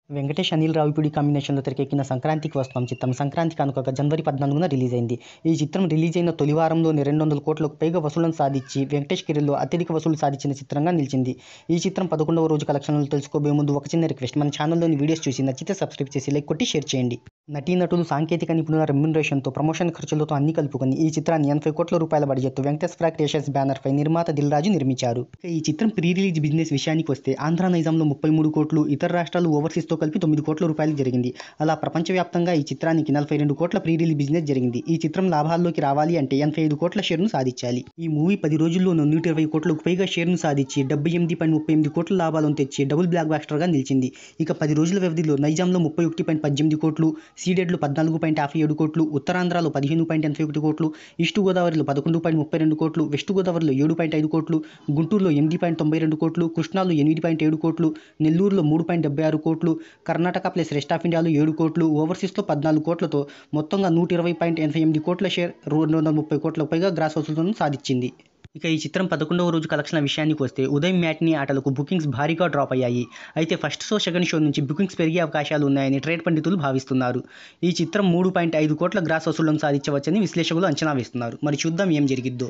వెంకటేష్, అనిల్ రావిపూడి కాంబినేషన్లో తెరకెక్కిన సంక్రాంతికి వస్తాం చిత్రం సంక్రాంతి కానుకగా జనవరి 14న రిలీజ్ అయింది. ఈ చిత్రం రిలీజ్ అయిన తొలి వారంలోనే 200 కోట్లకు పైగా వసూళ్లను సాధించి వెంకటేష్ కెరీర్లో అత్యధిక వసూలు సాధించిన చిత్రంగా నిలిచింది. ఈ చిత్రం 11వ రోజు కలెక్షన్లు తెలుసుకోబోయే ముందు ఒక చిన్న రిక్వెస్ట్, మన ఛానల్లోని వీడియోస్ చూసి నచ్చితే సబ్స్క్రైబ్ చేసి లైక్ కొట్టి షేర్ చేయండి. నటీనటులు, సాంకేతిక నిపుణుల రెమ్యునరేషన్తో, ప్రమోషన్ ఖర్చులతో అన్ని కలుపుకొని ఈ చిత్రాన్ని 80 కోట్ల రూపాయల బడ్జెట్తో వెంకటేశ్వర క్రియేషన్స్ బ్యానర్పై నిర్మాత దిల్ రాజు నిర్మించారు. ఈ చిత్రం ప్రీ రిలీజ్ బిజినెస్ విషయానికి వస్తే ఆంధ్ర, నైజాంలో 33 కోట్లు, ఇతర రాష్ట్రాలు ఓవర్సీస్తో కలిపి 9 కోట్ల రూపాయలు జరిగింది. అలా ప్రపంచవ్యాప్తంగా ఈ చిత్రానికి 42 కోట్ల ప్రీ రిలీజ్ బిజినెస్ జరిగింది. ఈ చిత్రం లాభాల్లోకి రావాలి అంటే 85 కోట్ల షేర్ను సాధించాలి. ఈ మూవీ 10 రోజుల్లోనూ 120 కోట్లకు పైగా షేర్ను సాధించి 78.38 కోట్ల లాభాలను తెచ్చి డబుల్ బ్లాక్ బాస్టర్గా నిలిచింది. ఇక 10 రోజుల వ్యవధిలో నైజాంలో 31.18 కోట్లు, సీడెడ్లో 14.57 కోట్లు, ఉత్తరాంధ్రలో 15.81 కోట్లు, ఈస్ట్ గోదావరిలో 11.32 కోట్లు, వెస్ట్ గోదావరిలో 7.5 కోట్లు, గుంటూరులో 8.92 కోట్లు, కృష్ణాలో 8.7 కోట్లు, నెల్లూరులో 3.76 కోట్లు, కర్ణాటక ప్లస్ రెస్ట్ ఆఫ్ ఇండియాలో 7 కోట్లు, ఓవర్సీస్లో 14 కోట్లతో మొత్తంగా 120.88 కోట్ల షేర్ 230 కోట్లకు పైగా గ్రాస్ వసూళ్లను సాధించింది. ఇక ఈ చిత్రం 11వ రోజు కలెక్షన్ల విషయానికి వస్తే ఉదయం మ్యాట్నీ ఆటలకు బుకింగ్స్ భారీగా డ్రాప్ అయ్యాయి. అయితే ఫస్ట్ షో, సెకండ్ షో నుంచి బుకింగ్స్ పెరిగే అవకాశాలు ఉన్నాయని ట్రేడ్ పండితులు భావిస్తున్నారు. ఈ చిత్రం 3.5 కోట్ల గ్రాస్ వసూళ్లను సాధించవచ్చని విశ్లేషకులు అంచనా వేస్తున్నారు. మరి చూద్దాం ఏం జరిగిద్దో.